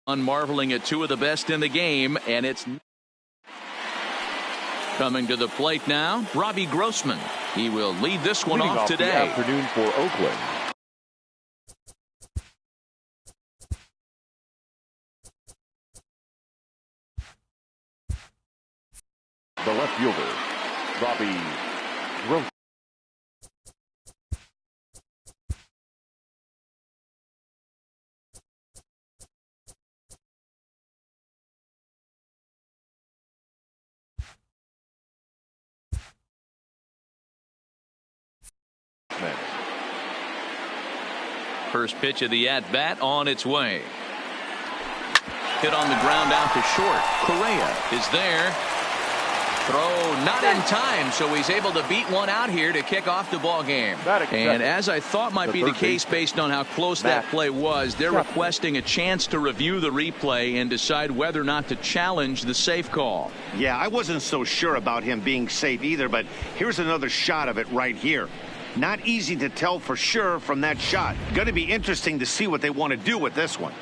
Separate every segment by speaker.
Speaker 1: Marveling at two of the best in the game, and it's coming to the plate now, Robbie Grossman. He will lead this one off today.
Speaker 2: The afternoon for Oakland. The left fielder, Robbie Grossman.
Speaker 1: First pitch of the at-bat on its way. Hit on the ground out to short. Correa is there. Throw not in time, so he's able to beat one out here to kick off the ball game. And as I thought might be the case based on how close that play was, they're requesting a chance to review the replay and decide whether or not to challenge the safe call.
Speaker 3: Yeah, I wasn't so sure about him being safe either, but here's another shot of it right here. Not easy to tell for sure from that shot. Going to be interesting to see what they want to do with this one.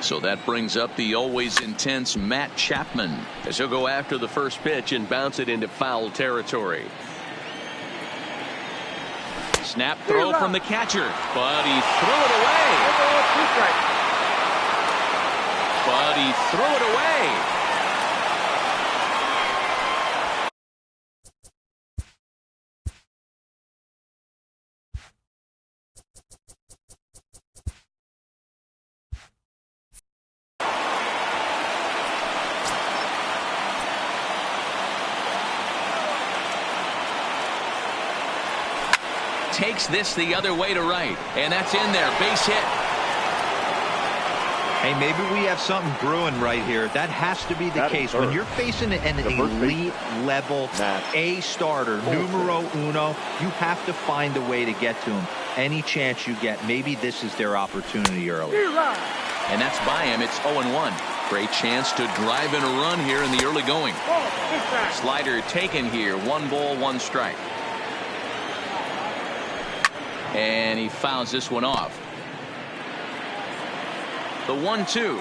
Speaker 1: So that brings up the always intense Matt Chapman as he'll go after the first pitch and bounce it into foul territory. Snap throw from the catcher, but he threw it away. But he threw it away. Takes this the other way to right, and that's in there. Base hit.
Speaker 4: Hey, maybe we have something brewing right here. That has to be the case. When you're facing an elite level A starter, numero uno, you have to find a way to get to him. Any chance you get, maybe this is their opportunity early.
Speaker 1: And that's by him. It's 0-1. Great chance to drive in a run here in the early going. Slider taken here. 1 ball, 1 strike. And he fouls this one off. The 1-2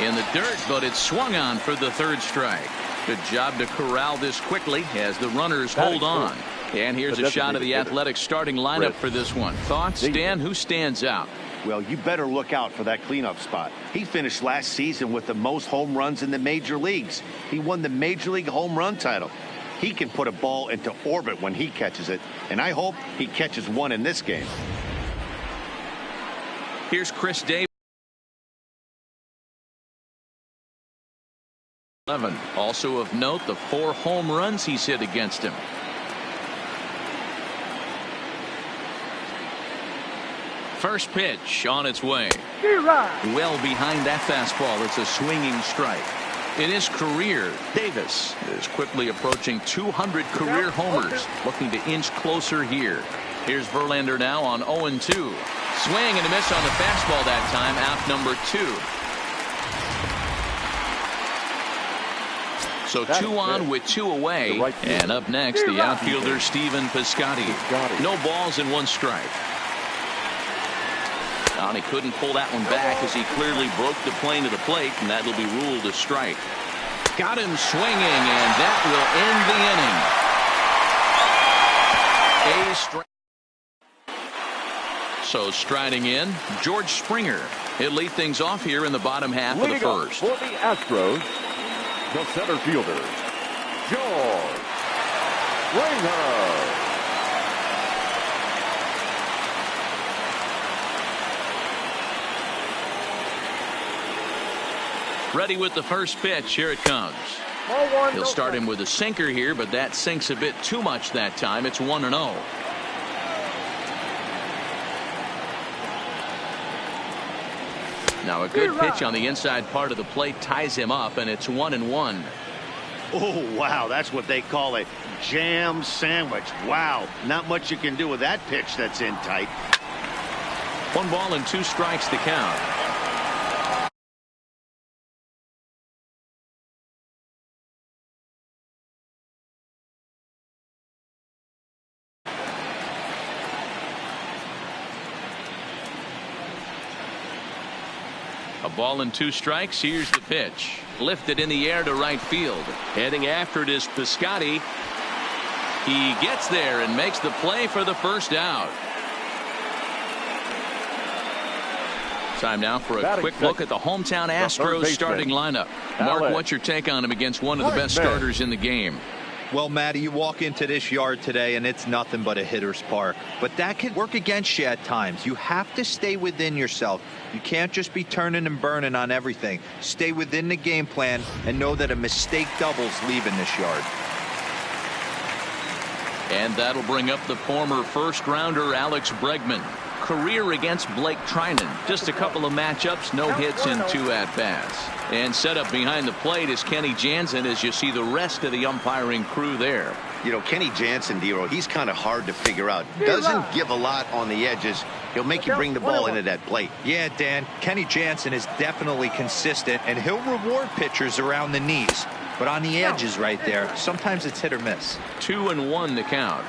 Speaker 1: in the dirt, but it's swung on for the 3rd strike. Good job to corral this quickly as the runners hold on. And here's a shot of the Athletics starting lineup for this one. Thoughts, Dan? Who stands out?
Speaker 3: Well, you better look out for that cleanup spot. He finished last season with the most home runs in the major leagues. He won the Major League home run title. He can put a ball into orbit when he catches it, and I hope he catches one in this game.
Speaker 1: Here's Chris Davis. 11. Also of note, the 4 home runs he's hit against him. First pitch on its way. Well behind that fastball. It's a swinging strike. In his career, Davis is quickly approaching 200 career homers, looking to inch closer here. Here's Verlander now on 0-2. Swing and a miss on the fastball that time, out number 2. So 2 on with 2 away. And up next, the outfielder Stephen Piscotty. No balls and 1 strike. And he couldn't pull that one back as he clearly broke the plane to the plate, and that'll be ruled a strike. Got him swinging, and that will end the inning. So striding in, George Springer. He'll lead things off here in the bottom half of the first.
Speaker 2: For the Astros, the center fielder, George Springer.
Speaker 1: Ready with the first pitch. Here it comes. He'll start him with a sinker here, but that sinks a bit too much that time. It's 1-0. Now a good pitch on the inside part of the plate ties him up, and it's 1-1.
Speaker 3: Oh, wow. That's what they call a jam sandwich. Wow. Not much you can do with that pitch that's in tight.
Speaker 1: 1 ball and 2 strikes to count. A ball and 2 strikes. Here's the pitch. Lifted in the air to right field. Heading after it is Piscotty. He gets there and makes the play for the first out. Time now for a quick look at the hometown Astros starting lineup. Mark, what's your take on him against one of the best starters in the game?
Speaker 4: Well, Matty, you walk into this yard today and it's nothing but a hitter's park. But that can work against you at times. You have to stay within yourself. You can't just be turning and burning on everything. Stay within the game plan and know that a mistake doubles leaving this yard.
Speaker 1: And that'll bring up the former first-rounder Alex Bregman. Career against Blake Trinan. Just a couple of matchups, no hits in 2 at-bats. And set up behind the plate is Kenny Jansen as you see the rest of the umpiring crew there.
Speaker 3: You know, Kenny Jansen, Dero, he's kind of hard to figure out. Doesn't give a lot on the edges. He'll make you bring the ball into that plate.
Speaker 4: Yeah, Dan, Kenny Jansen is definitely consistent, and he'll reward pitchers around the knees. But on the edges right there, sometimes it's hit or miss.
Speaker 1: 2-1 the count.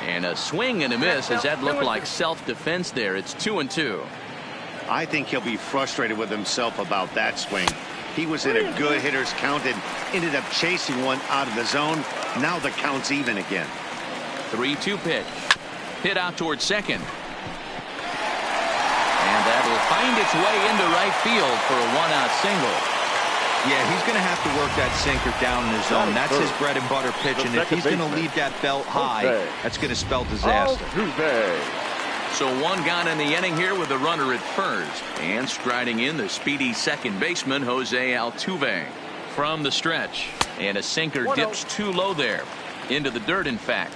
Speaker 1: And a swing and a miss. Does that look like self-defense there? It's 2-2.
Speaker 3: I think he'll be frustrated with himself about that swing. He was in a good hitter's count and ended up chasing one out of the zone. Now the count's even again.
Speaker 1: 3-2 pitch. Hit out towards second. And that'll find its way into right field for a 1-out single.
Speaker 4: Yeah, he's going to have to work that sinker down in the zone. That's his bread and butter pitch, and if he's going to leave that belt high, that's going to spell disaster.
Speaker 1: So 1 gone in the inning here with a runner at first. And striding in the speedy second baseman, Jose Altuve. From the stretch. And a sinker dips too low there. Into the dirt, in fact.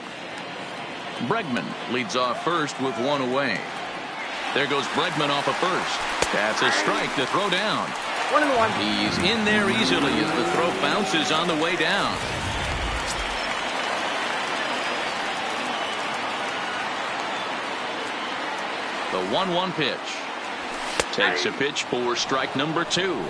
Speaker 1: Bregman leads off first with 1 away. There goes Bregman off of first. That's a strike to throw down.
Speaker 5: 1-1.
Speaker 1: He's in there easily as the throw bounces on the way down. The 1-1 pitch. Takes a pitch for strike number 2.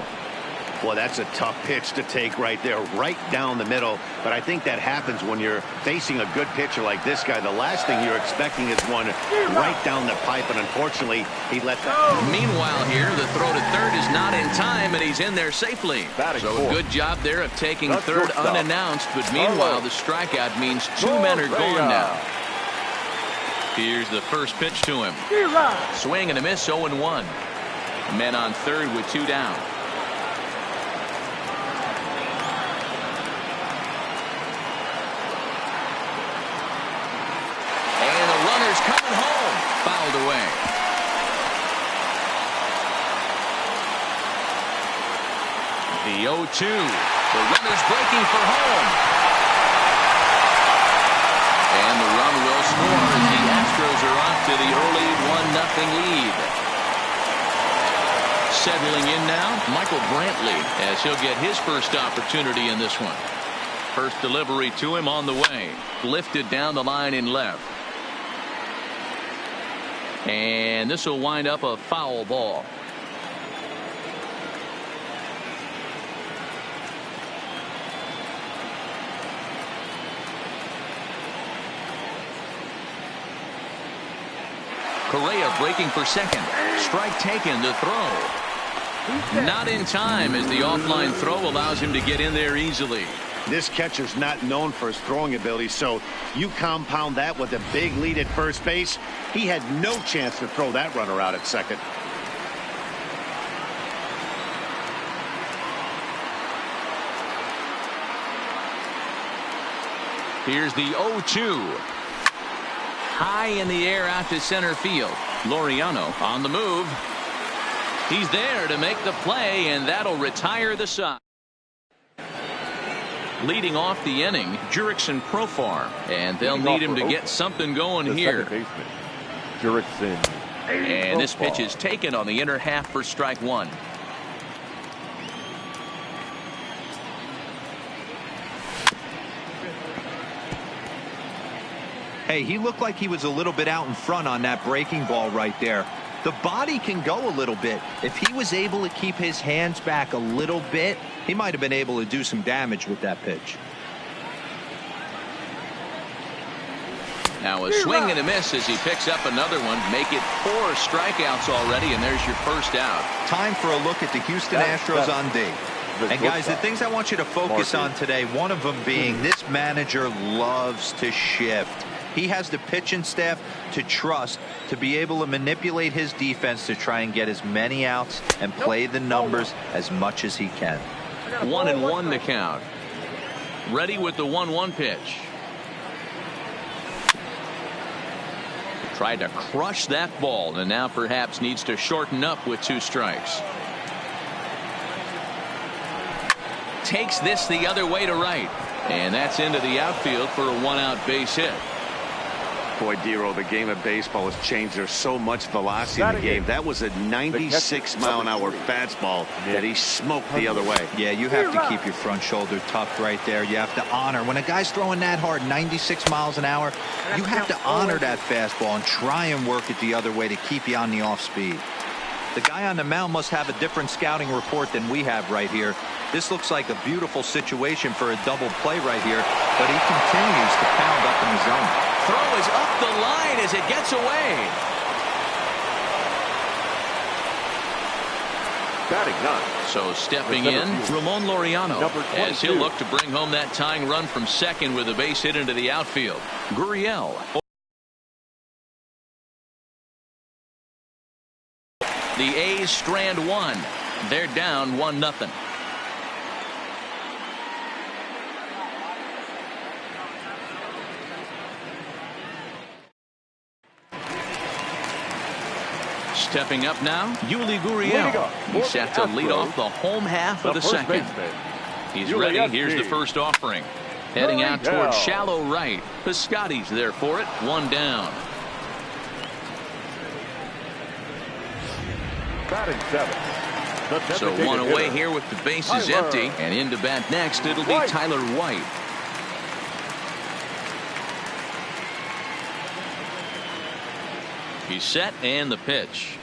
Speaker 3: Boy, that's a tough pitch to take right there, right down the middle. But I think that happens when you're facing a good pitcher like this guy. The last thing you're expecting is one right down the pipe, and unfortunately, he let that.
Speaker 1: Meanwhile here, the throw to third is not in time, and he's in there safely. So a good job there of taking third unannounced, but meanwhile, the strikeout means 2 men are gone now. Here's the first pitch to him. Swing and a miss, 0-1. Men on third with 2 down. Coming home, fouled away. The 0-2. The runner's breaking for home. And the run will score as the Astros are off to the early 1-0 lead. Settling in now, Michael Brantley, as he'll get his first opportunity in this one. First delivery to him on the way. Lifted down the line in left. And this will wind up a foul ball. Correa breaking for second. Strike taken to throw. Not in time as the offline throw allows him to get in there easily.
Speaker 3: This catcher's not known for his throwing ability, so you compound that with a big lead at first base. He had no chance to throw that runner out at second.
Speaker 1: Here's the 0-2. High in the air out to center field. Laureano on the move. He's there to make the play, and that'll retire the side. Leading off the inning, Jurickson Profar, and they'll need him to get something going here. And this pitch is taken on the inner half for strike 1.
Speaker 4: Hey, he looked like he was a little bit out in front on that breaking ball right there. The body can go a little bit. If he was able to keep his hands back a little bit, he might have been able to do some damage with that pitch.
Speaker 1: Now a swing and a miss as he picks up another one. Make it 4 strikeouts already, and there's your first out.
Speaker 4: Time for a look at the Houston Astros on D. And guys, the things I want you to focus on today, one of them being this manager loves to shift. He has the pitching staff to trust to be able to manipulate his defense to try and get as many outs and play the numbers as much as he can.
Speaker 1: 1-1 to count. Ready with the 1-1 pitch. Tried to crush that ball and now perhaps needs to shorten up with 2 strikes. Takes this the other way to right, and that's into the outfield for a 1-out base hit.
Speaker 3: Boy, Dero, the game of baseball has changed. There's so much velocity in the game. That was a 96-mile-an-hour fastball that he smoked the other way.
Speaker 4: Yeah, you have to keep your front shoulder tucked right there. You have to honor. When a guy's throwing that hard, 96 miles an hour, you have to honor that fastball and try and work it the other way to keep you on the off speed. The guy on the mound must have a different scouting report than we have right here. This looks like a beautiful situation for a double play right here, but he continues to pound up in the zone.
Speaker 1: Throw is up the line as it gets away.
Speaker 2: Batting 9.
Speaker 1: So stepping in, Ramon Laureano, as he'll look to bring home that tying run from second with a base hit into the outfield. Gurriel. The A's strand 1. They're down 1-0. Stepping up now, Yuli Gurriel. He's set to lead off the home half of the second. He's ready. Here's the first offering. Heading out towards shallow right. Piscotty's there for it. 1 down.
Speaker 2: Batting 7.
Speaker 1: So 1 away here with the bases empty. And into bat next, it'll be Tyler White. He's set and the pitch.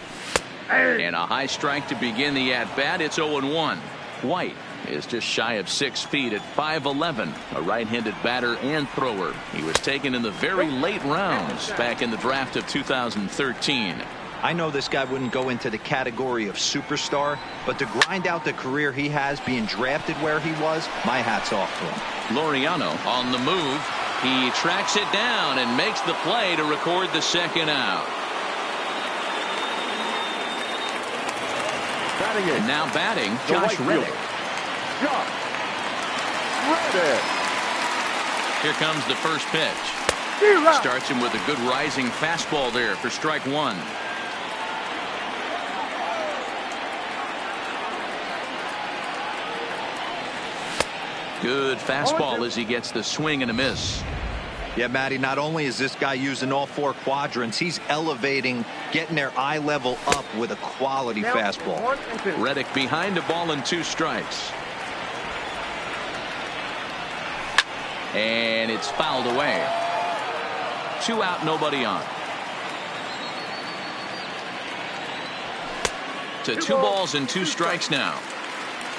Speaker 1: And a high strike to begin the at-bat. It's 0-1. White is just shy of 6 feet at 5'11", a right-handed batter and thrower. He was taken in the very late rounds back in the draft of 2013.
Speaker 4: I know this guy wouldn't go into the category of superstar, but to grind out the career he has being drafted where he was, my hat's off to him.
Speaker 1: Laureano on the move. He tracks it down and makes the play to record the second out. And now batting, Josh Reddick. Here comes the first pitch. Starts him with a good rising fastball there for strike 1. Good fastball as he gets the swing and a miss.
Speaker 4: Yeah, Matty, not only is this guy using all 4 quadrants, he's elevating, getting their eye level up with a quality fastball.
Speaker 1: Reddick behind a ball and 2 strikes. And it's fouled away. 2 out, nobody on. To 2 balls and 2 strikes now.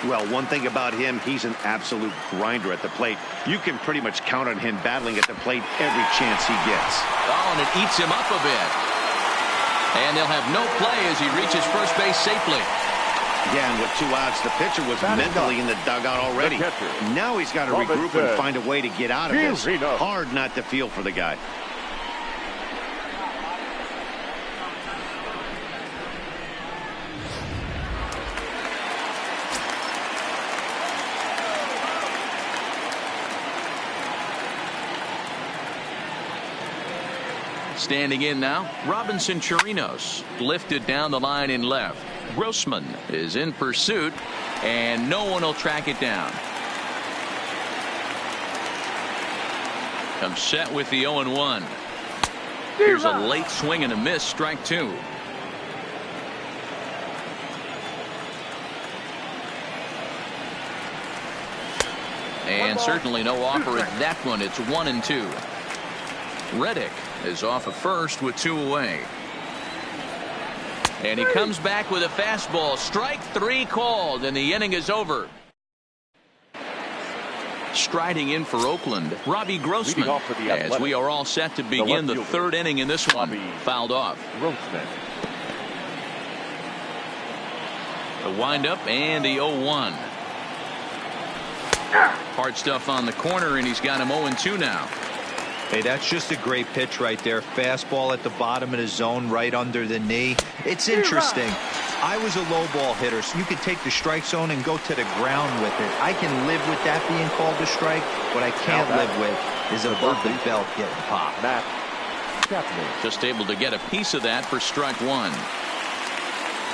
Speaker 3: Well, one thing about him, he's an absolute grinder at the plate. You can pretty much count on him battling at the plate every chance he gets.
Speaker 1: Oh, and it eats him up a bit. And they'll have no play as he reaches first base safely.
Speaker 3: Yeah, and with 2 outs, the pitcher was mentally in the dugout already. Now he's got to regroup and find a way to get out of this. Hard not to feel for the guy.
Speaker 1: Standing in now, Robinson Chirinos lifted down the line in left. Grossman is in pursuit, and no one will track it down. Comes set with the 0-1. Here's a late swing and a miss, strike 2. And certainly no offer at that one. It's 1-2. Reddick is off of first with 2 away. And he comes back with a fastball. Strike 3 called, and the inning is over. Striding in for Oakland, Robbie Grossman, as we are all set to begin the third inning in this one. Fouled off.
Speaker 2: Grossman.
Speaker 1: The windup and the 0-1. Hard stuff on the corner, and he's got him 0-2 now.
Speaker 4: Hey, that's just a great pitch right there. Fastball at the bottom of the zone, right under the knee. It's interesting. I was a low ball hitter, so you could take the strike zone and go to the ground with it. I can live with that being called a strike. What I can't live with is above the belt getting popped.
Speaker 1: Just able to get a piece of that for strike one.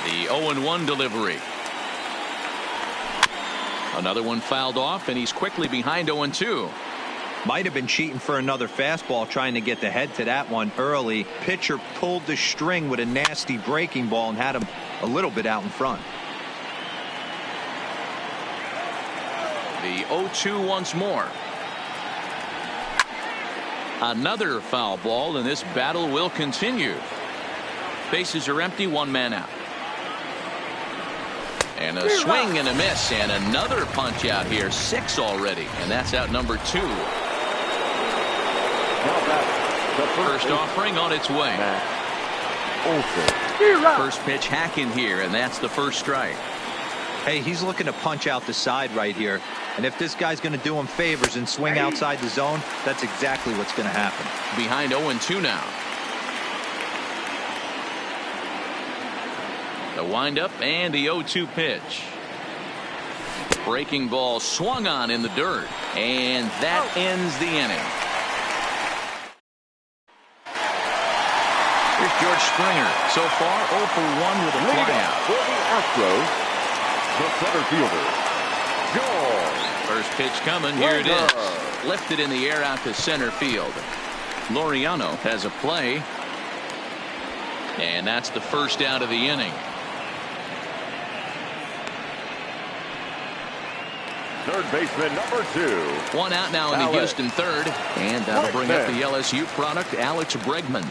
Speaker 1: The 0-1 delivery. Another one fouled off, and he's quickly behind 0-2.
Speaker 4: Might have been cheating for another fastball, trying to get the head to that one early. Pitcher pulled the string with a nasty breaking ball and had him a little bit out in front.
Speaker 1: The 0-2 once more. Another foul ball, and this battle will continue. Bases are empty, one man out. And a swing and a miss, and another punch out here. 6 already, and that's out number 2. First offering on its way. First pitch hack in here, and that's the first strike.
Speaker 4: Hey, he's looking to punch out the side right here. And if this guy's going to do him favors and swing outside the zone, that's exactly what's going to happen.
Speaker 1: Behind 0-2 now. The windup and the 0-2 pitch. Breaking ball swung on in the dirt, and that ends the inning. Here's George Springer. So far 0 for 1 with a flyout.
Speaker 2: For the Astros, the center fielder, George.
Speaker 1: First pitch coming. Here it is. Lifted in the air out to center field. Laureano has a play. And that's the first out of the inning.
Speaker 2: Third baseman number 2.
Speaker 1: One out now in the Houston third. And that'll bring up the LSU product, Alex Bregman.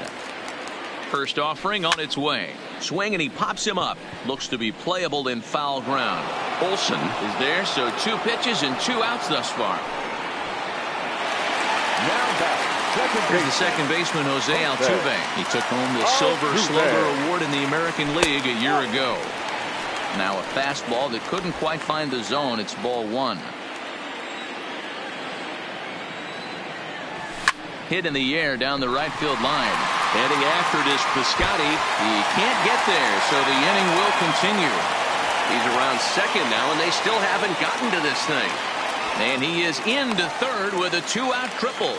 Speaker 1: First offering on its way. Swing, and he pops him up. Looks to be playable in foul ground. Olsen is there, so 2 pitches and 2 outs thus far.
Speaker 2: Now back.
Speaker 1: Here's the second baseman, Jose Altuve. He took home the Silver Slugger Award in the American League a year ago. Now a fastball that couldn't quite find the zone. It's ball 1. Hit in the air down the right field line. Heading after it is Piscotty. He can't get there, so the inning will continue. He's around second now, and they still haven't gotten to this thing. And he is into third with a 2-out triple.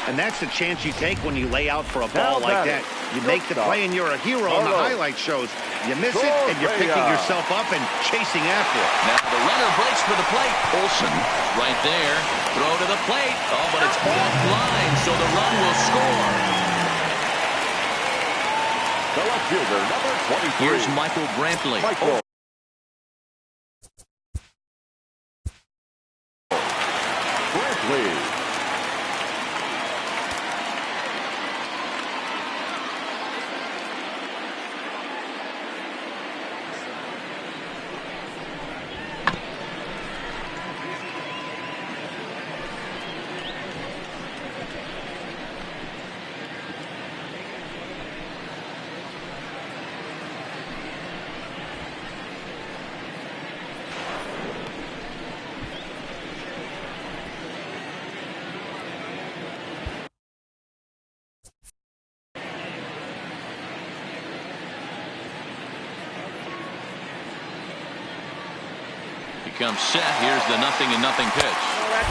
Speaker 3: And that's the chance you take when you lay out for a ball like that. You make the play, and you're a hero on the highlight shows. You miss it, and you're picking yourself up and chasing after it.
Speaker 1: Now the runner breaks for the plate. Olsen right there. Throw to the plate. Oh, but it's offline, so the run will score.
Speaker 2: The left fielder, number 23.
Speaker 1: Here's Michael Brantley.
Speaker 2: Brantley.
Speaker 1: Comes set. Here's the 0-0 pitch.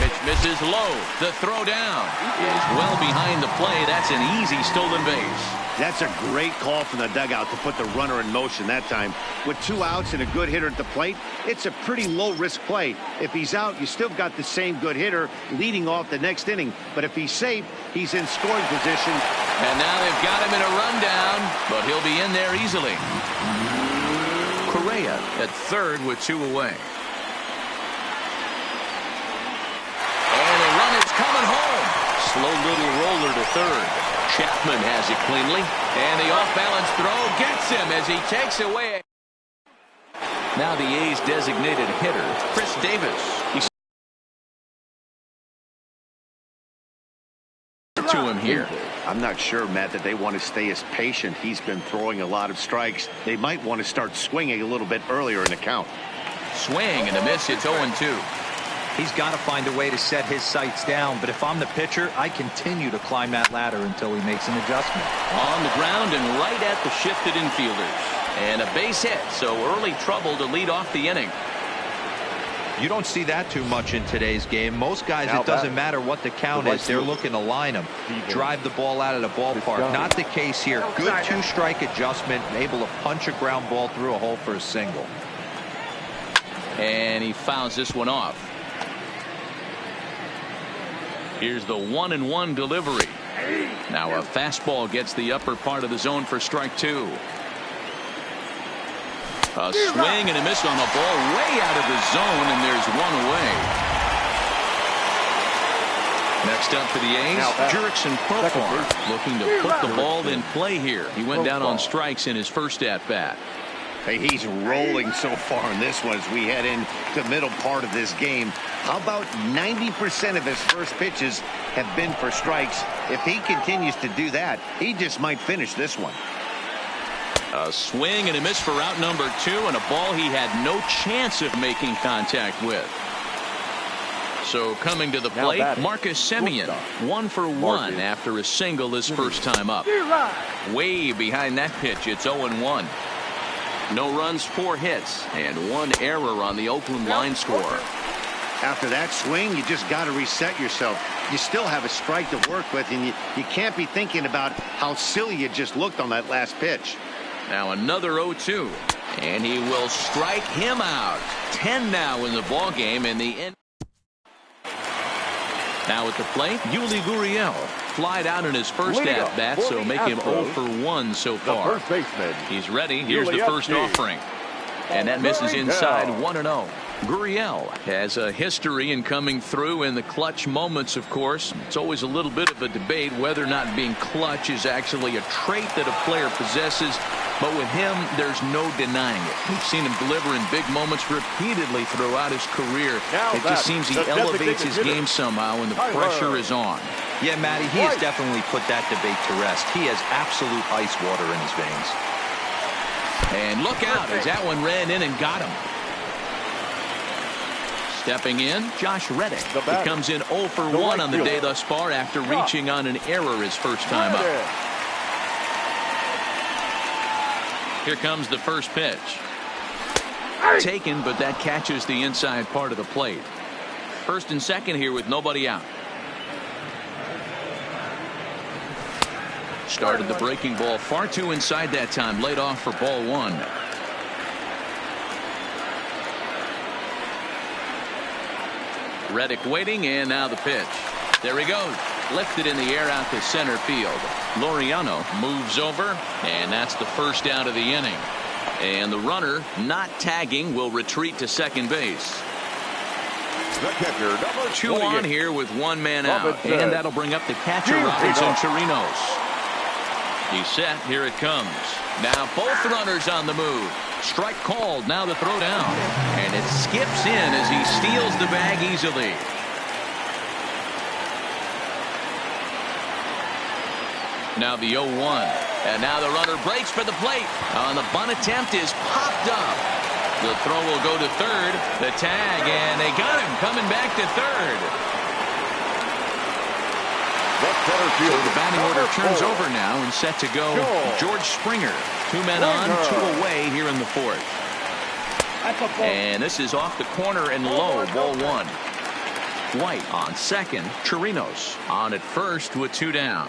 Speaker 1: Pitch misses low. The throw down is well behind the play. That's an easy stolen base.
Speaker 3: That's a great call from the dugout to put the runner in motion that time. With 2 outs and a good hitter at the plate, it's a pretty low-risk play. If he's out, you still got the same good hitter leading off the next inning. But if he's safe, he's in scoring position.
Speaker 1: And now they've got him in a rundown, but he'll be in there easily. Correa at third with 2 away. Coming home. Slow little roller to third. Chapman has it cleanly. And the off-balance throw gets him as he takes away. Now the A's designated hitter, Chris Davis. 1 here.
Speaker 3: I'm not sure, Matt, that they want to stay as patient. He's been throwing a lot of strikes. They might want to start swinging a little bit earlier in the count.
Speaker 1: Swing and a miss. It's 0-2.
Speaker 4: He's got to find a way to set his sights down, but if I'm the pitcher, I continue to climb that ladder until he makes an adjustment.
Speaker 1: On the ground and right at the shifted infielders. And a base hit, so early trouble to lead off the inning.
Speaker 4: You don't see that too much in today's game. Most guys, it doesn't matter what the count is, they're looking to line them, drive the ball out of the ballpark. Not the case here. Good 2-strike adjustment, able to punch a ground ball through a hole for a single.
Speaker 1: And he fouls this one off. Here's the 1-1 delivery. Now a fastball gets the upper part of the zone for strike 2. A swing and a miss on the ball way out of the zone, and there's 1 away. Next up for the A's, Jurickson Profar, looking to put the ball in play here. He went down on strikes in his first at-bat.
Speaker 3: Hey, he's rolling so far in this one as we head into the middle part of this game. How about 90% of his first pitches have been for strikes? If he continues to do that, he just might finish this one.
Speaker 1: A swing and a miss for out number 2, and a ball he had no chance of making contact with. So coming to the plate, Marcus Semien, 1 for 1 after a single his first time up. Way behind that pitch, it's 0-1. No runs, 4 hits, and 1 error on the Oakland line score.
Speaker 3: After that swing, you just got to reset yourself. You still have a strike to work with, and you can't be thinking about how silly you just looked on that last pitch.
Speaker 1: Now another 0-2, and he will strike him out. 10 now in the ball game, and the end. Now at the plate, Yuli Gurriel flied out in his first at-bat, so make him 0 for 1 so far. He's ready. Here's the first offering. And that misses inside 1-0. Gurriel has a history in coming through in the clutch moments, of course. It's always a little bit of a debate whether or not being clutch is actually a trait that a player possesses. But with him, there's no denying it. We've seen him deliver in big moments repeatedly throughout his career. It just seems he elevates his game somehow, and the pressure is on.
Speaker 4: Yeah, Matty, he has definitely put that debate to rest. He has absolute ice water in his veins.
Speaker 1: And look out as that one ran in and got him. Stepping in, Josh Reddick. He comes in 0 for 1 on the day thus far after reaching on an error his first time up. Here comes the first pitch. Taken, but that catches the inside part of the plate. First and second here with nobody out. Started the breaking ball far too inside that time. Laid off for ball 1. Reddick waiting, and now the pitch. There he goes. Lifted in the air out to center field. Laureano moves over, and that's the first out of the inning. And the runner, not tagging, will retreat to second base.
Speaker 2: The catcher, number
Speaker 1: 2 on here with 1 man out. And that'll bring up the catcher, Robinson Chirinos. He's set. Here it comes. Now both runners on the move. Strike called. Now the throw down. And it skips in as he steals the bag easily. Now the 0-1. And now the runner breaks for the plate. On the bunt attempt is popped up. The throw will go to third. The tag, and they got him coming back to third. So the batting order turns over now and set to go. George Springer. 2 men on, 2 away here in the 4th. And this is off the corner and low, ball 1. White on second. Chirinos on at first with 2 down.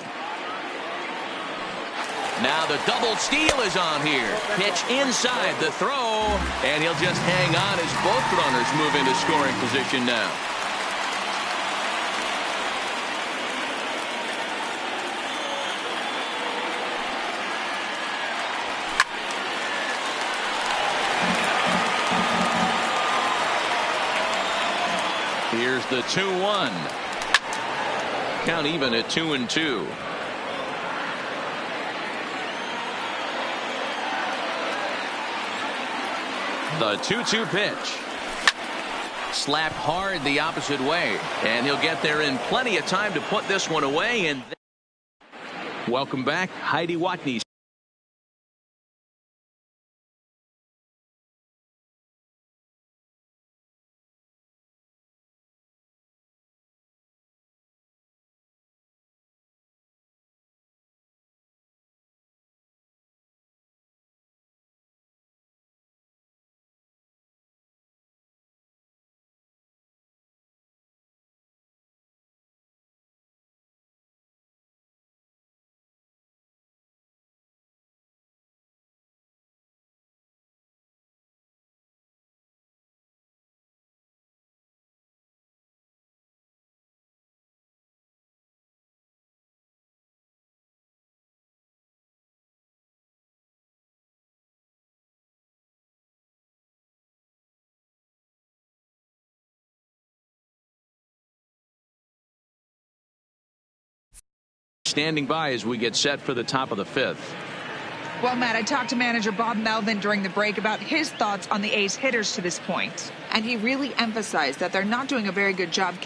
Speaker 1: Now the double steal is on here. Pitch inside the throw, and he'll just hang on as both runners move into scoring position now. Here's the 2-1. Count even at 2-2. The 2-2 pitch. Slapped hard the opposite way. And he'll get there in plenty of time to put this one away. And Welcome back, Heidi Watney. Standing by as we get set for the top of the fifth.
Speaker 5: Well, Matt, I talked to manager Bob Melvin during the break about his thoughts on the A's hitters to this point, and he really emphasized that they're not doing a very good job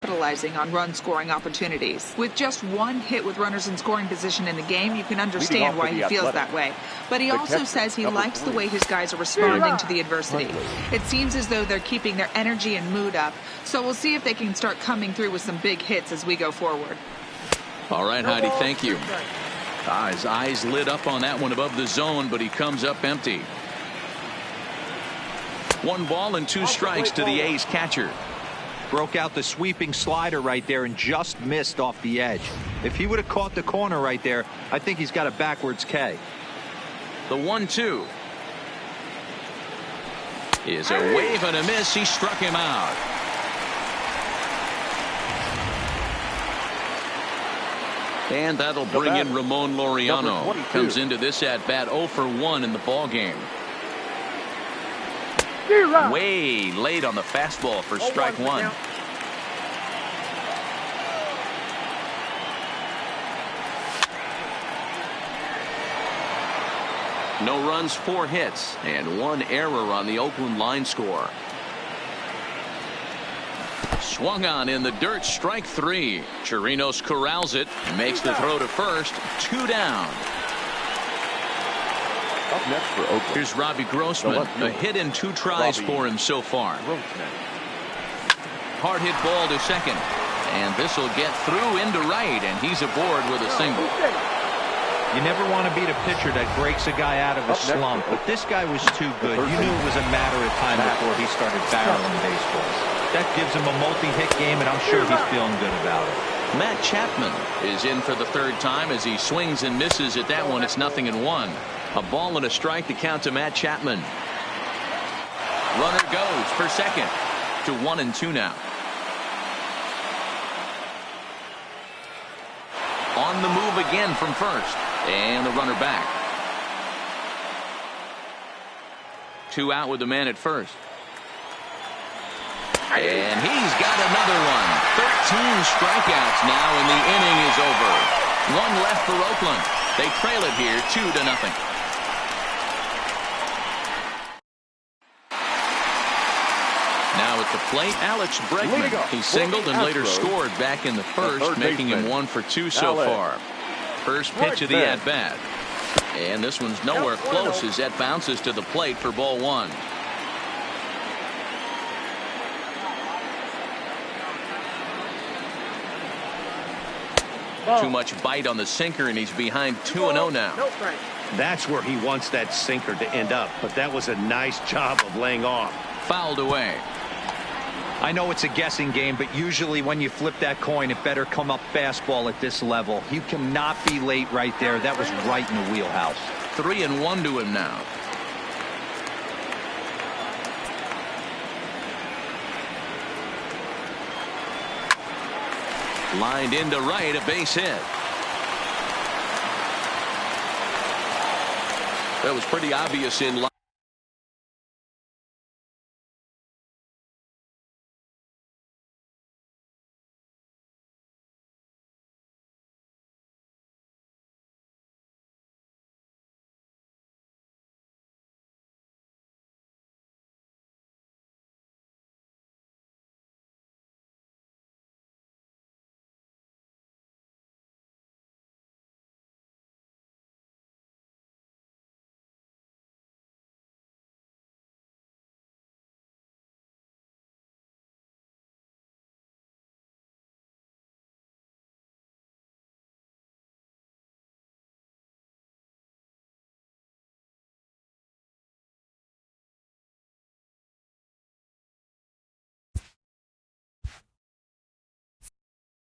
Speaker 5: capitalizing on run-scoring opportunities. With just one hit with runners in scoring position in the game, you can understand why he feels that way. But he also says he likes the way his guys are responding to the adversity. It seems as though they're keeping their energy and mood up, so we'll see if they can start coming through with some big hits as we go forward.
Speaker 1: All right, Heidi, thank you. His eyes lit up on that one above the zone, but he comes up empty. 1 ball and 2 strikes to the A's catcher.
Speaker 4: Broke out the sweeping slider right there and just missed off the edge. If he would have caught the corner right there, I think he's got a backwards K.
Speaker 1: The 1-2 is a wave and a miss. He struck him out. And that'll bring in Ramon Laureano. Comes into this at bat 0 for 1 in the ball game. Way late on the fastball for strike 1. No runs, 4 hits, and 1 error on the Oakland line score. Swung on in the dirt, strike 3. Chirinos corrals it, makes the throw to first, 2 down.
Speaker 2: Up next for Oakland.
Speaker 1: Here's Robbie Grossman. A hit and 2 tries for him so far. Hard hit ball to second. And this will get through into right, and he's aboard with a single.
Speaker 4: You never want to beat a pitcher that breaks a guy out of a slump, but this guy was too good. You knew it was a matter of time before he started barreling baseballs. That gives him a multi-hit game, and I'm sure he's feeling good about it.
Speaker 1: Matt Chapman is in for the 3rd time as he swings and misses at that one. It's 0-1. A ball and a strike to count to Matt Chapman. Runner goes for second to 1-2 now. On the move again from first. And the runner back. 2 out with the man at first. And he's got another one. 13 strikeouts now, and the inning is over. 1 left for Oakland. They trail it here 2-0. Now at the plate, Alex Bregman. He singled and later scored back in the first, making him 1 for 2 so far. First pitch of the at-bat. And this one's nowhere close as that bounces to the plate for ball 1. Too much bite on the sinker, and he's behind 2-0 now.
Speaker 3: That's where he wants that sinker to end up, but that was a nice job of laying off.
Speaker 1: Fouled away.
Speaker 4: I know it's a guessing game, but usually when you flip that coin, it better come up fastball at this level. You cannot be late right there. That was right in the wheelhouse.
Speaker 1: 3-1 to him now. Lined into right, a base hit. That was pretty obvious in line.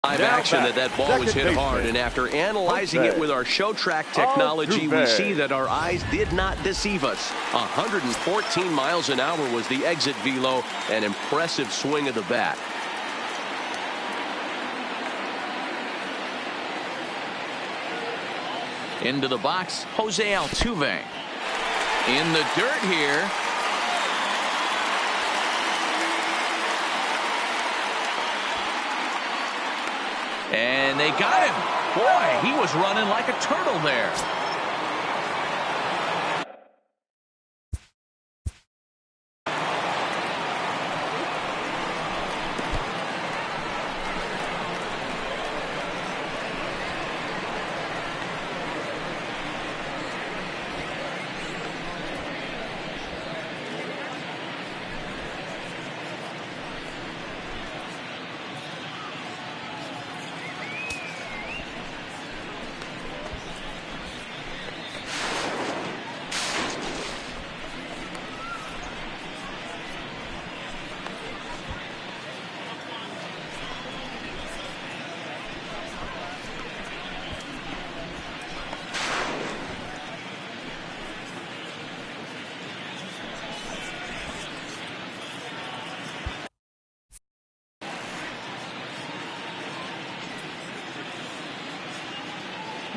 Speaker 1: Live action that ball was hit hard, and after analyzing it with our show track technology, we see that our eyes did not deceive us. 114 miles an hour was the exit velo, an impressive swing of the bat. Into the box, Jose Altuve. In the dirt here. And they got him. Boy, he was running like a turtle there.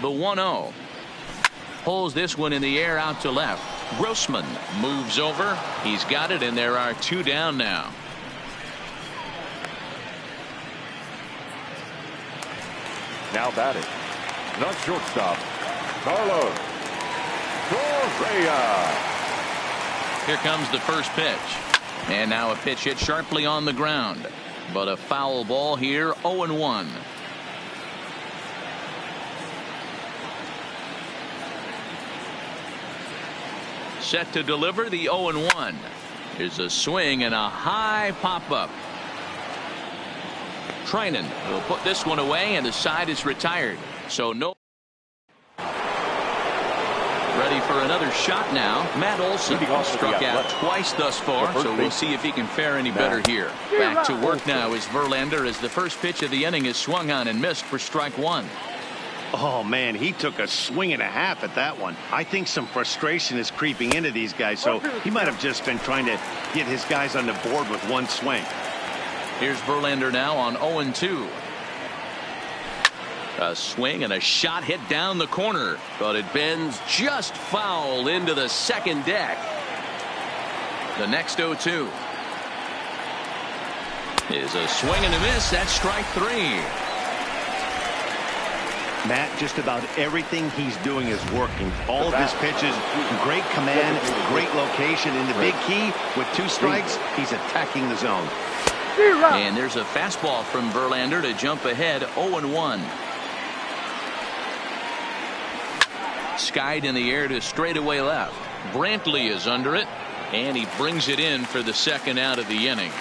Speaker 1: The 1-0. Pulls this one in the air out to left. Grossman moves over. He's got it, and there are 2 down now.
Speaker 2: Now batting, the shortstop, Carlos Correa.
Speaker 1: Here comes the first pitch. And now a pitch hit sharply on the ground. But a foul ball here, 0-1. Set to deliver the 0-1. Here's a swing and a high pop-up. Treinen will put this one away, and the side is retired. So no. Ready for another shot now. Matt Olson struck out twice thus far, so we'll see if he can fare any better here. Back to work now is Verlander as the first pitch of the inning is swung on and missed for strike 1.
Speaker 3: Oh, man, he took a swing and a half at that one. I think some frustration is creeping into these guys, so he might have just been trying to get his guys on the board with one swing.
Speaker 1: Here's Verlander now on 0-2. A swing and a shot hit down the corner, but it bends just foul into the second deck. The next 0-2 is a swing and a miss. That's strike 3.
Speaker 3: Matt, just about everything he's doing is working. All of his pitches, great command, great location. In the big key, with 2 strikes, he's attacking the zone.
Speaker 1: And there's a fastball from Verlander to jump ahead 0-1. Skied in the air to straightaway left. Brantley is under it, and he brings it in for the second out of the inning.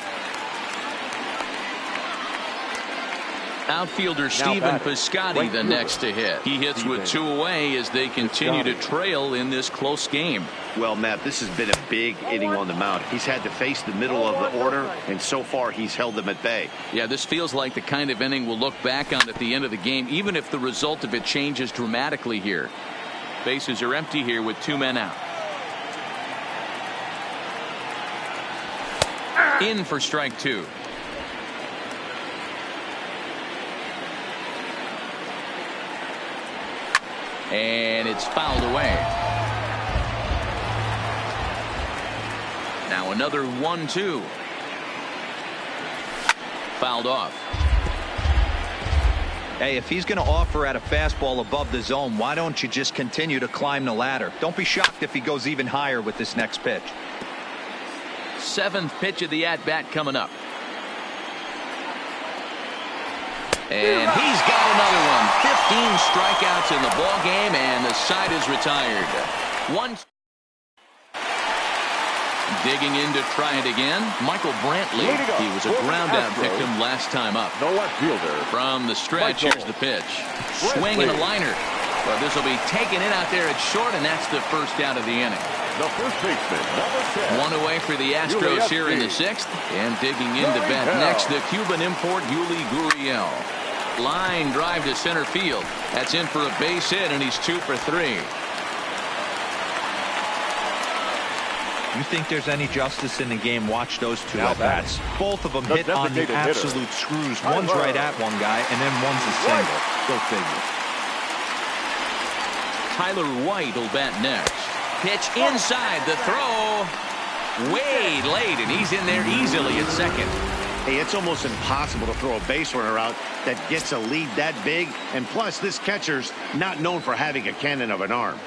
Speaker 1: Outfielder Steven Piscotty the next to hit. He hits with 2 away as they continue to trail in this close game.
Speaker 3: Well, Matt, this has been a big inning on the mound. He's had to face the middle of the order, and so far he's held them at bay.
Speaker 1: Yeah, this feels like the kind of inning we'll look back on at the end of the game, even if the result of it changes dramatically here. Bases are empty here with 2 men out. In for strike 2. And it's fouled away. Now another 1-2. Fouled off.
Speaker 4: Hey, if he's going to offer at a fastball above the zone, why don't you just continue to climb the ladder? Don't be shocked if he goes even higher with this next pitch.
Speaker 1: 7th pitch of the at-bat coming up. And he's got another one. 15 strikeouts in the ball game, and the side is retired. Digging in to try it again, Michael Brantley. He was a ground-out victim last time up.
Speaker 2: The left fielder.
Speaker 1: From the stretch, here's the pitch. Swing and a liner. But this will be taken in out there at short, and that's the first out of the inning.
Speaker 2: The first baseman, number 10.
Speaker 1: One away for the Astros here in the 6th. And digging into bat next, the Cuban import, Yuli Gurriel. Line drive to center field. That's in for a base hit, and he's 2 for 3.
Speaker 4: You think there's any justice in the game? Watch those 2 at-bats. Both of them hit on the absolute screws. One's right at one guy, and then one's a single. Go figure.
Speaker 1: Tyler White will bat next. Pitch inside. The throw way late, and he's in there easily at second.
Speaker 3: Hey, it's almost impossible to throw a base runner out that gets a lead that big. And plus, this catcher's not known for having a cannon of an arm.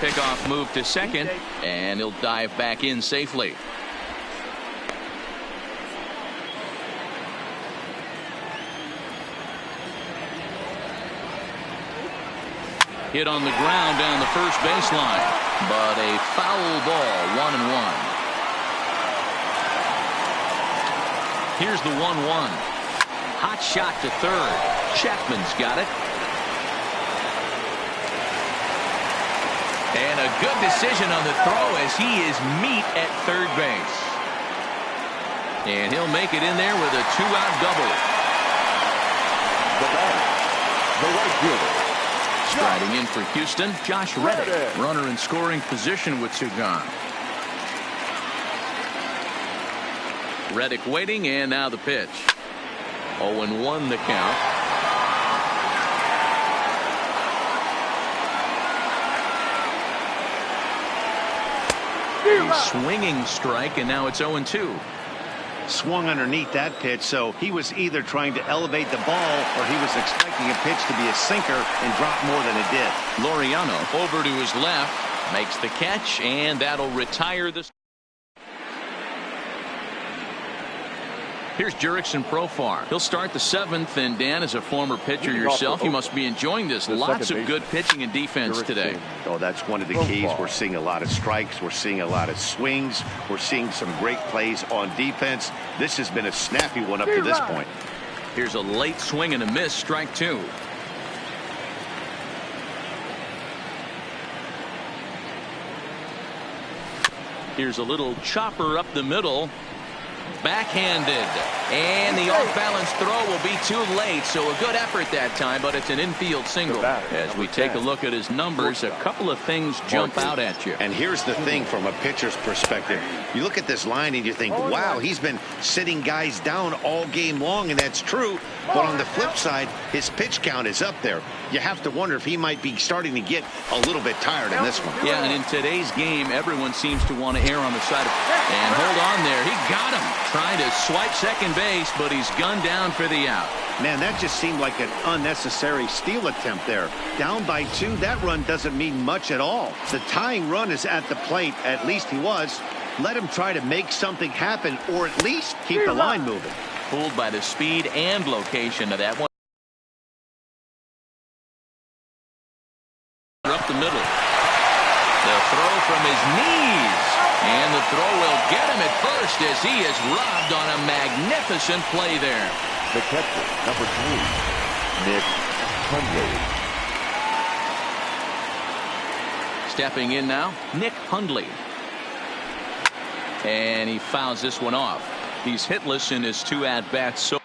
Speaker 1: Pickoff move to second, and he'll dive back in safely. Hit on the ground down the first baseline, but a foul ball, 1-1. Here's the 1-1. Hot shot to third. Chapman's got it. And a good decision on the throw as he is meat at third base. And he'll make it in there with a 2-out double.
Speaker 2: The batter, the right fielder.
Speaker 1: Striding in for Houston, Josh Reddick. Runner in scoring position with 2 gone. Reddick waiting, and now the pitch. 0-1 the count. A swinging strike, and now it's 0-2.
Speaker 3: Swung underneath that pitch, so he was either trying to elevate the ball or he was expecting a pitch to be a sinker and drop more than it did.
Speaker 1: Laureano over to his left, makes the catch, and that'll retire the. Here's Jurickson Profar. He'll start the 7th, and Dan, as a former pitcher yourself, you must be enjoying this. Lots of good pitching and defense today.
Speaker 3: Oh, that's one of the keys. We're seeing a lot of strikes. We're seeing a lot of swings. We're seeing some great plays on defense. This has been a snappy one up to this point.
Speaker 1: Here's a late swing and a miss, strike 2. Here's a little chopper up the middle. Backhanded, and the off-balance throw will be too late, so a good effort that time, but it's an infield single. As we take a look at his numbers, a couple of things jump out at you.
Speaker 3: And here's the thing from a pitcher's perspective. You look at this line and you think, wow, he's been sitting guys down all game long, and that's true. But on the flip side, his pitch count is up there. You have to wonder if he might be starting to get a little bit tired in this one.
Speaker 1: Yeah, and in today's game, everyone seems to want to err on the side of. And hold on there. He got him. Trying to swipe second base, but he's gunned down for the out.
Speaker 3: Man, that just seemed like an unnecessary steal attempt there. Down by 2, that run doesn't mean much at all. The tying run is at the plate. At least he was. Let him try to make something happen, or at least keep the line moving.
Speaker 1: Fooled by the speed and location of that one. Up the middle. The throw from his knees. And the throw will get him at first as he is robbed on a magnificent play there.
Speaker 2: The catcher, number 3, Nick Hundley.
Speaker 1: Stepping in now, Nick Hundley. And he fouls this one off. He's hitless in his 2 at-bats. So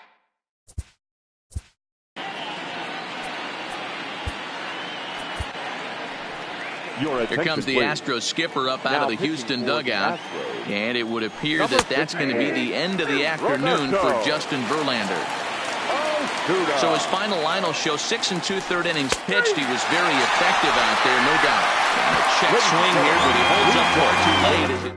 Speaker 1: here comes the Astros skipper up out of the Houston dugout, and it would appear that that's going to be the end of the afternoon for Justin Verlander. So his final line will show 6 2/3 innings pitched. He was very effective out there, no doubt. And a check swing here, but he holds up far too late.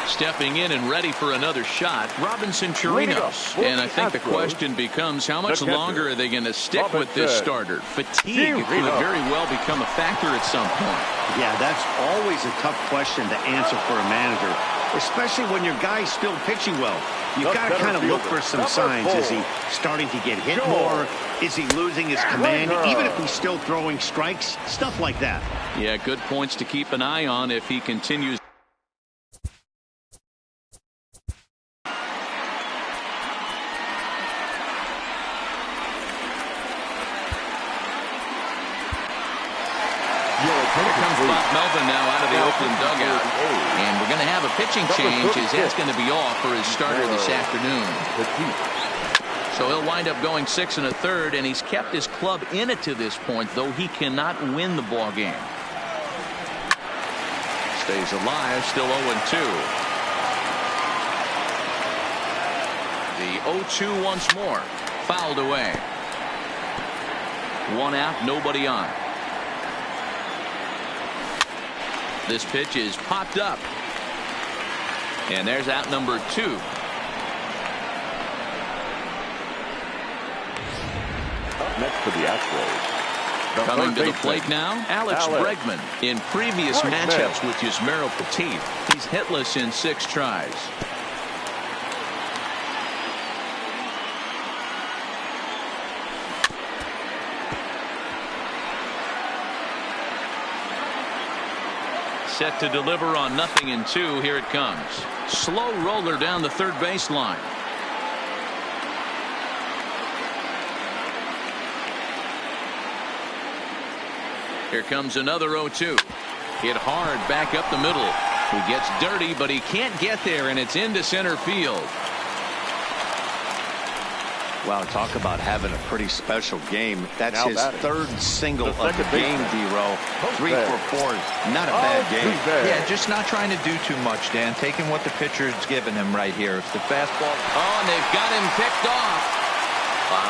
Speaker 1: Stepping in and ready for another shot, Robinson Chirinos. And I think the question becomes, how much longer are they going to stick with this starter? Fatigue could very well become a factor at some point.
Speaker 3: Yeah, that's always a tough question to answer for a manager, especially when your guy's still pitching well. You've got to kind of look for some signs. Is he starting to get hit more? Is he losing his command? Even if he's still throwing strikes, stuff like that.
Speaker 1: Yeah, good points to keep an eye on if he continues. Here comes Bob Melvin now out of the Oakland dugout. And we're going to have a pitching change as that's going to be off for his starter this afternoon. So he'll wind up going 6 1/3, and he's kept his club in it to this point, though he cannot win the ball game. Stays alive, still 0-2. The 0-2 once more. Fouled away. 1 out, nobody on. This pitch is popped up. And there's out number 2.
Speaker 2: Up next for the Astros.
Speaker 1: Coming to the plate now, Alex Bregman. In previous matchups with Yusmeiro Petit, he's hitless in 6 tries. Set to deliver on 0-2. Here it comes. Slow roller down the third baseline. Here comes another 0-2. Hit hard back up the middle. He gets dirty, but he can't get there, and it's into center field.
Speaker 3: Wow, talk about having a pretty special game. That's
Speaker 2: Now
Speaker 3: his
Speaker 2: batting.
Speaker 3: third single
Speaker 2: The
Speaker 3: of the
Speaker 2: second
Speaker 3: game,
Speaker 2: baseman.
Speaker 3: D-Row. 3 for 4. Not a bad game.
Speaker 4: Yeah, just not trying to do too much, Dan. Taking what the pitcher's giving him right here. If the fastball...
Speaker 1: Oh, and they've got him picked off.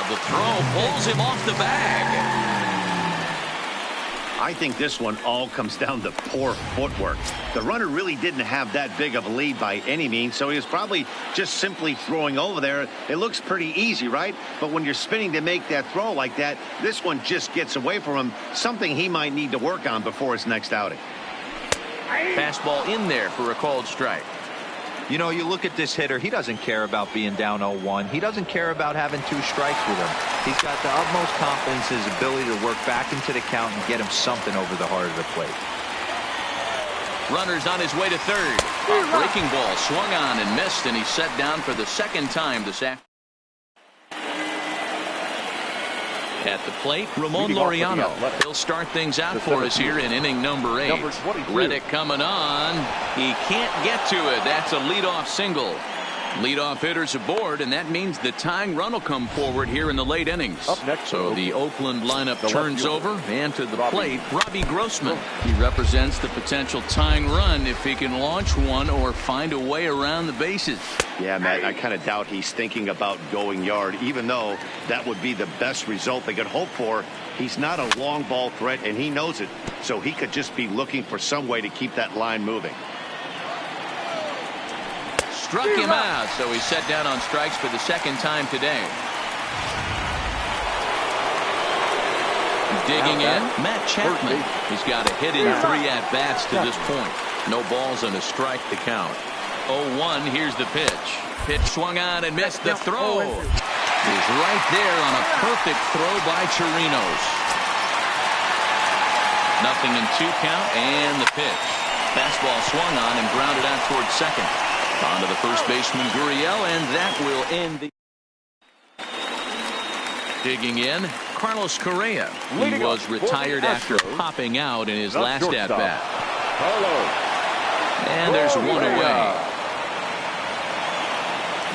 Speaker 1: The throw pulls him off the bag.
Speaker 3: I think this one all comes down to poor footwork. The runner really didn't have that big of a lead by any means, so he was probably just simply throwing over there. It looks pretty easy, right? But when you're spinning to make that throw like that, this one just gets away from him, something he might need to work on before his next outing.
Speaker 1: Fastball in there for a called strike.
Speaker 4: You know, you look at this hitter, he doesn't care about being down 0-1. He doesn't care about having 2 strikes with him. He's got the utmost confidence in his ability to work back into the count and get him something over the heart of the plate.
Speaker 1: Runner's on his way to third. A breaking ball swung on and missed, and he's set down for the second time this afternoon. At the plate, Ramon Laureano. He'll start things out for us here in inning number 8. Reddick coming on. He can't get to it. That's a leadoff single. Leadoff hitters aboard, and that means the tying run will come forward here in the late innings.
Speaker 2: Up next,
Speaker 1: so the Oakland lineup turns over, and to the plate, Robbie Grossman.
Speaker 2: Oh.
Speaker 1: He represents the potential tying run if he can launch one or find a way around the bases.
Speaker 3: Yeah, Matt, I kind of doubt he's thinking about going yard, even though that would be the best result they could hope for. He's not a long ball threat, and he knows it, so he could just be looking for some way to keep that line moving.
Speaker 1: Struck him out, so he's set down on strikes for the second time today. Digging in, Matt Chapman. He's got a hit in 3 at-bats to this point. No balls and a strike to count. 0-1, here's the pitch. Pitch swung on and missed. The throw is right there on a perfect throw by Chirinos. Nothing in 2 count, and the pitch. Fastball swung on and grounded out towards second. On to the first baseman, Gurriel, and that will end the... Digging in, Carlos Correa. He was retired after popping out in his last at-bat. And there's one away.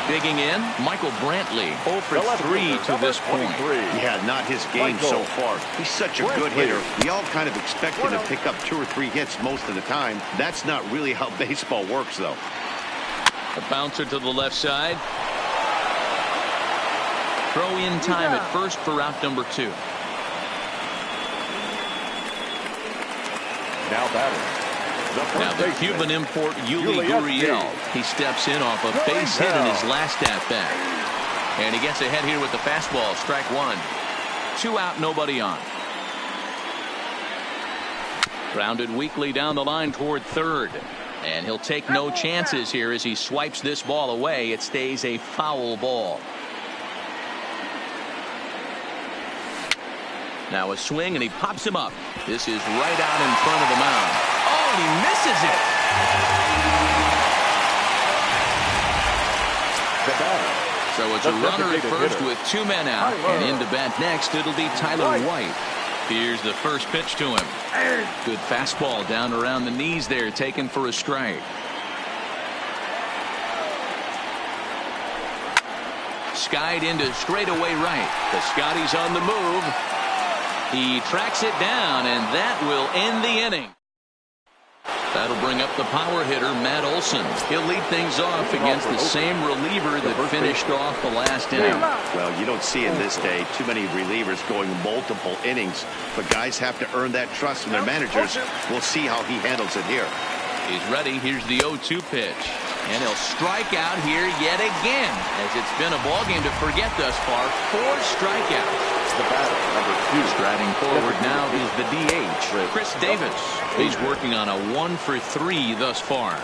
Speaker 1: Digging in, Michael Brantley, 0 for 3 to this point.
Speaker 3: Yeah, not his game so far. He's such a good hitter. We all kind of expect him to pick up 2 or 3 hits most of the time. That's not really how baseball works, though.
Speaker 1: A bouncer to the left side. Throw in time at first for out number 2.
Speaker 2: Now batting.
Speaker 1: Now the Cuban import Yuli Gurriel. He steps in off a base hit in his last at-bat. And he gets ahead here with the fastball. Strike 1. 2 out, nobody on. Grounded weakly down the line toward third. And he'll take no chances here as he swipes this ball away. It stays a foul ball. Now a swing, and he pops him up. This is right out in front of the mound. Oh, and he misses it. So it's a runner at first with 2 men out. And in to bat next, it'll be Tyler White. Here's the first pitch to him. Good fastball down around the knees there, taken for a strike. Skied into straightaway right. The Scotty's on the move. He tracks it down, and that will end the inning. That'll bring up the power hitter, Matt Olson. He'll lead things off against the same reliever that finished off the last inning.
Speaker 3: Well, you don't see in this day too many relievers going multiple innings, but guys have to earn that trust from their managers. We'll see how he handles it here.
Speaker 1: He's ready. Here's the 0-2 pitch. And he'll strike out here yet again, as it's been a ballgame to forget thus far. 4 strikeouts.
Speaker 2: The batter, number 2.
Speaker 1: Striding forward now is the DH, Chris Davis. He's working on a 1 for 3 thus far.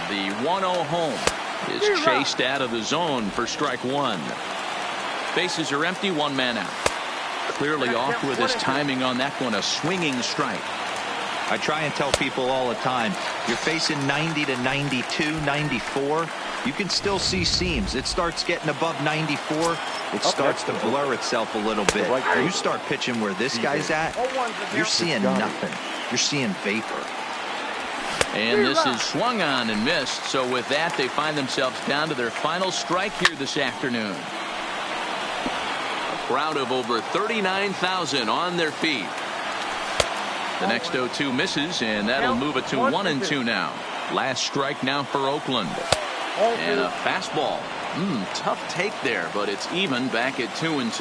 Speaker 1: The 1-0 home is chased out of the zone for strike 1. Bases are empty, 1 man out. Clearly off with his timing on that one, a swinging strike.
Speaker 4: I try and tell people all the time, you're facing 90 to 92, 94. You can still see seams. It starts getting above 94. It starts to blur itself a little bit. You start pitching where this guy's at, you're seeing nothing. You're seeing vapor.
Speaker 1: And this is swung on and missed. So with that, they find themselves down to their final strike here this afternoon. Crowd of over 39,000 on their feet. The next 0-2 misses, and that'll move it to 1-2 now. Last strike now for Oakland. And a fastball. Tough take there, but it's even back at 2-2.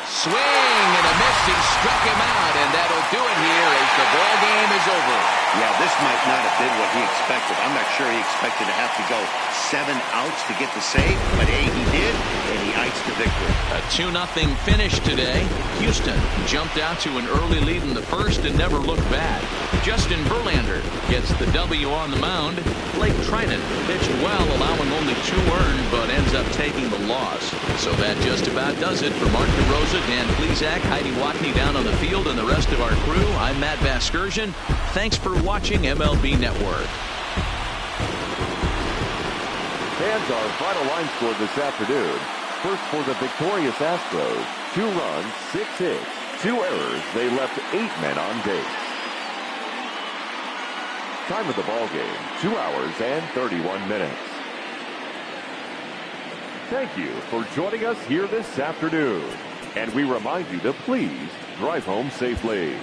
Speaker 1: Swing and a miss. He struck him out, and that'll do it here as the ball game is over.
Speaker 3: Yeah, this might not have been what he expected. I'm not sure he expected to have to go 7 outs to get the save, but hey, he did, and he iced the victory.
Speaker 1: A 2-0 finish today. Houston jumped out to an early lead in the first and never looked back. Justin Verlander gets the W on the mound. Blake Trinan pitched well, allowing only 2 earned, but ends up taking the loss. So that just about does it for Mark DeRosa, Dan Plesac, Heidi Watney down on the field, and the rest of our crew. I'm Matt Vasgersian. Thanks for watching MLB Network.
Speaker 2: Fans, our final line score this afternoon. First for the victorious Astros, 2 runs, 6 hits, 2 errors. They left 8 men on base. Time of the ball game, 2 hours and 31 minutes. Thank you for joining us here this afternoon. And we remind you to please drive home safely.